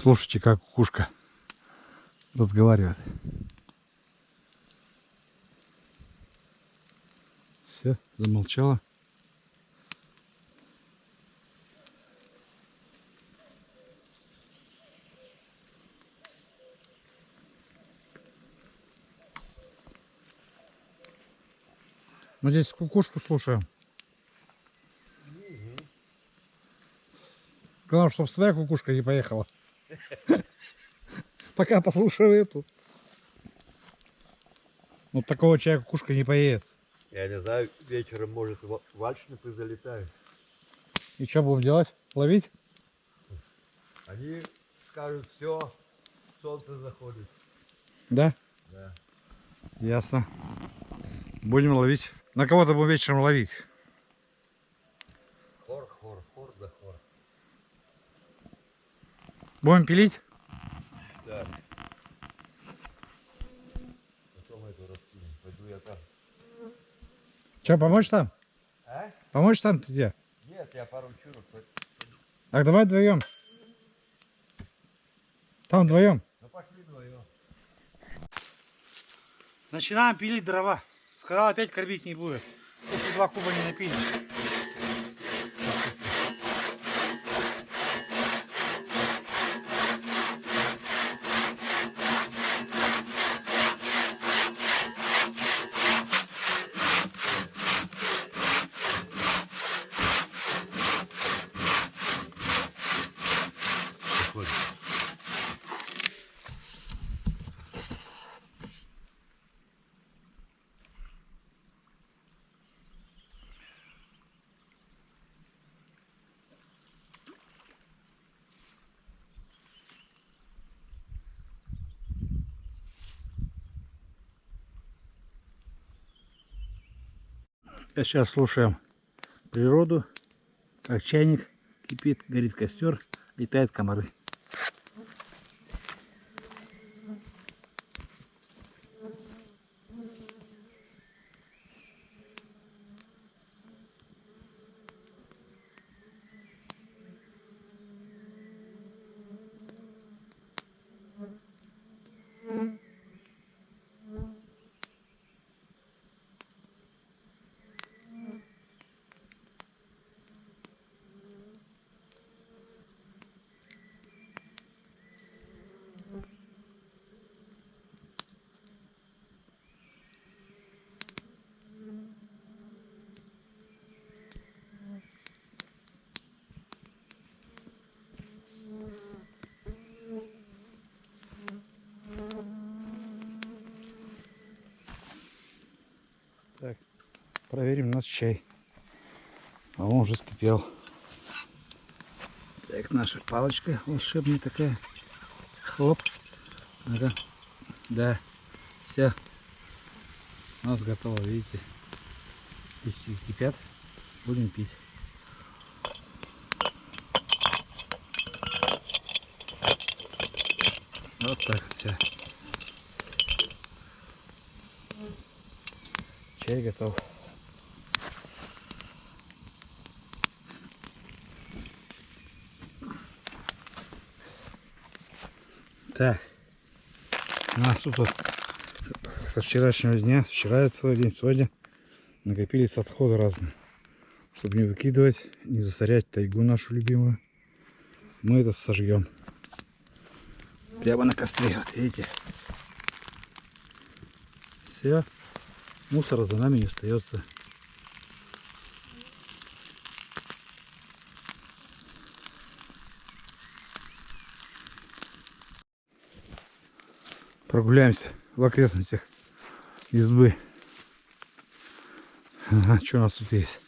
Слушайте, как кукушка разговаривает. Все, замолчала. Мы здесь кукушку слушаем. Главное, чтобы своя кукушка не поехала. Пока послушаю эту. Вот такого чая кукушка не поедет. Я не знаю, вечером может вальшнепы залетают. И что будем делать? Ловить? Они скажут, все, солнце заходит. Да? Да. Ясно. Будем ловить. На кого-то будем вечером ловить. Хор да хор. Будем пилить? Да. Потом эту раскинем. Пойду я там. Че, помочь там? А? Помочь там ты где? Нет, я поручу. Так давай вдвоем. Там вдвоем. Ну пошли вдвоем. Начинаем пилить дрова. Сказал, опять кормить не будет. Если 2 куба не напилим. Сейчас слушаем природу, как чайник кипит, горит костер, летают комары. Так, проверим наш чай. А он уже вскипел. Так, наша палочка волшебная такая. Хлоп. Ага. Да. Все. У нас готово, видите. Если кипят, будем пить. Вот так все. Чай готов. Так, у нас тут вот со вчерашнего дня, вчера целый день, сегодня накопились отходы разные. Чтобы не выкидывать, не засорять тайгу нашу любимую, мы это сожжем. Прямо на костре, вот видите. Все, мусора за нами не остается. Прогуляемся в окрестностях избы. Ага, что у нас тут есть?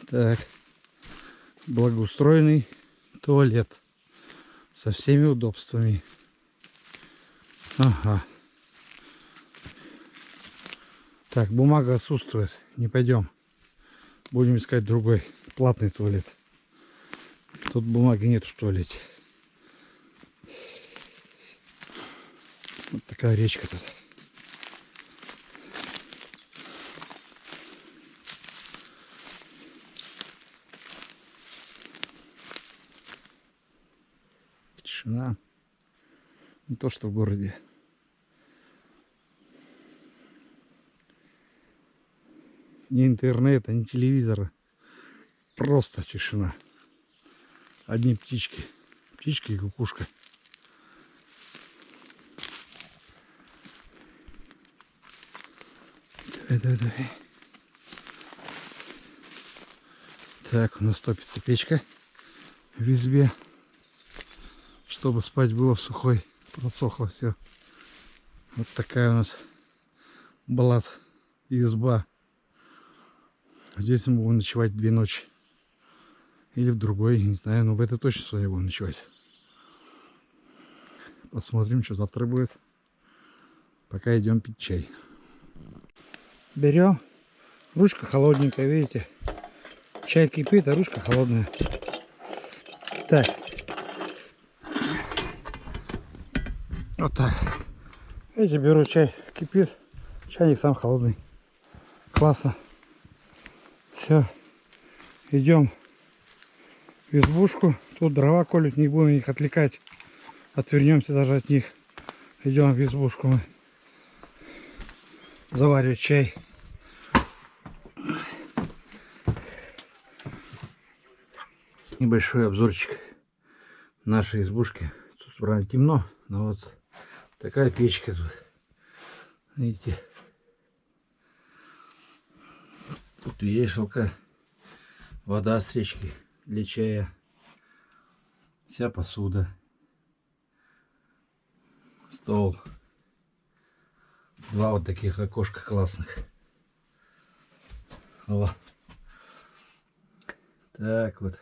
Так, благоустроенный туалет со всеми удобствами. Ага. Так, бумага отсутствует. Не пойдем. Будем искать другой платный туалет. Тут бумаги нет в туалете. Вот такая речка тут. тишина. Не то, что в городе. Ни интернета, ни телевизора. Просто тишина. Одни птички. Птичка и кукушка. Давай. Так, у нас топится печка в избе. Чтобы спать было в сухой. Просохло все. Вот такая у нас блат изба. Здесь мы будем ночевать 2 ночи. Или в другой, не знаю, но в этой точно своей будем ночевать. Посмотрим, что завтра будет. Пока идем пить чай. Берем. Ручка холодненькая, видите? Чай кипит, а ручка холодная. Так. Вот так. Видите, беру чай, кипит. Чайник сам холодный. Классно. Все. Идем в избушку. Тут дрова колют, не будем их отвлекать. Отвернемся даже от них. Идем в избушку мы. Заваривать чай. Небольшой обзорчик нашей избушки. Тут правда темно, но вот такая печка тут. Видите? Тут вешалка, вода с речки для чая, вся посуда, стол, 2 вот таких окошка классных. О. Так вот.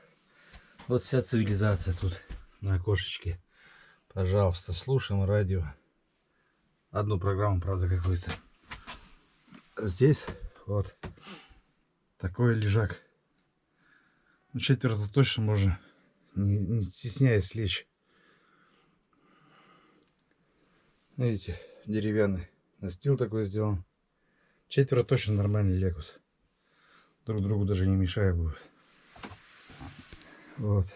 Вот вся цивилизация тут на окошечке. Пожалуйста, слушаем радио. Одну программу, правда, какую-то. Здесь вот такой лежак. Ну, 4 точно можно, не стесняясь, лечь. Видите, деревянный настил такой сделан. 4 точно нормально легут. Друг другу даже не мешая будут. Вот.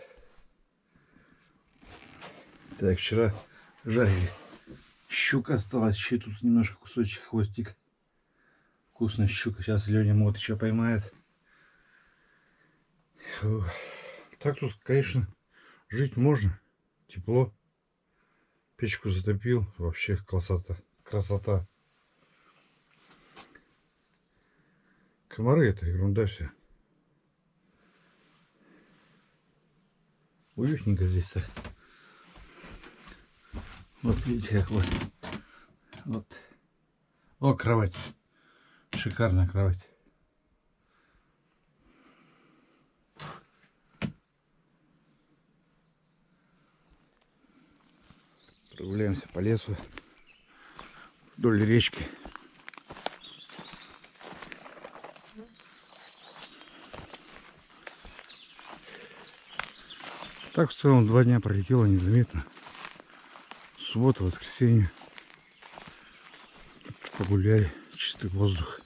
Так, вчера жарили. Щука осталась. Еще тут немножко кусочек, хвостик. Вкусная щука. Сейчас Леня мот еще поймает. Фу. Так тут, конечно, жить можно. Тепло. Печку затопил. Вообще красота. Красота. Комары — это ерунда вся. Уютненько здесь так. Вот видите, как вот. Вот. О, кровать. Шикарная кровать. Прогуляемся по лесу вдоль речки. Так в целом 2 дня пролетело незаметно. Суббота, воскресенье. Погуляли, чистый воздух.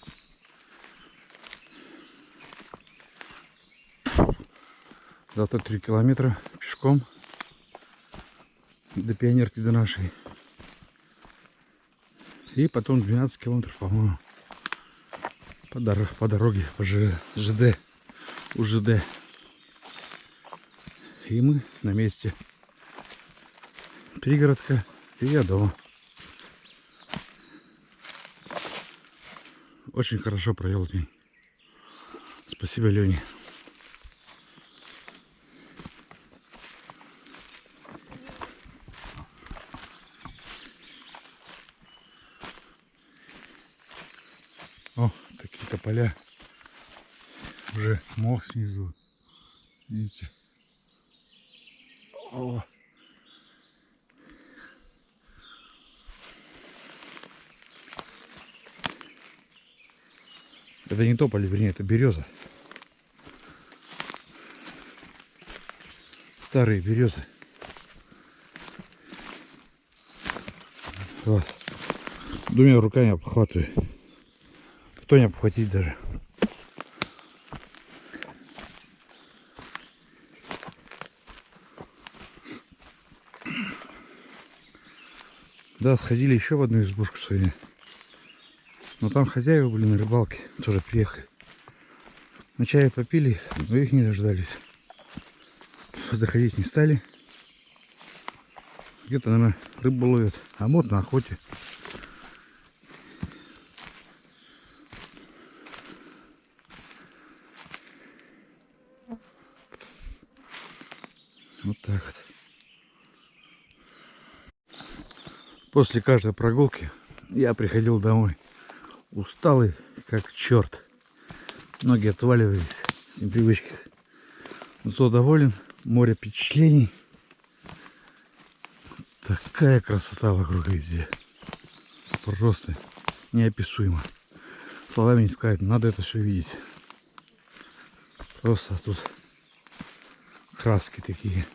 Завтра 3 километра пешком до Пионерки, до нашей. И потом 12 километров, по-моему, по дороге, по ЖД, у ЖД. И мы на месте. Пригородка, и я дома. Очень хорошо провел день. Спасибо Лене. О, такие тополя. Уже мох снизу. Видите? О. Это не тополь, вернее, это береза. Старые березы. Вот. 2 руками обхватываю. Кто не обхватить даже. Да, сходили еще в одну избушку сегодня. Но там хозяева были на рыбалке, тоже приехали. На чай попили, но их не дождались. Заходить не стали. Где-то, наверное, рыбу ловят, а вот на охоте. Вот так вот. После каждой прогулки я приходил домой усталый, как черт. Ноги отваливались с непривычки. Зато доволен, море впечатлений. Такая красота вокруг везде. Просто неописуемо. Словами не сказать, надо это все видеть. Просто тут краски такие.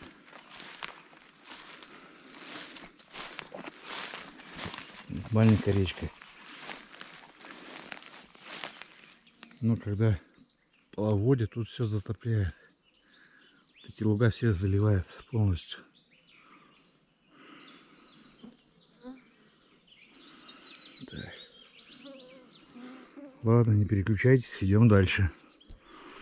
Маленькая речка. Но когда половодье, тут все затопляет. Эти луга все заливает полностью. Так. Ладно, не переключайтесь, идем дальше.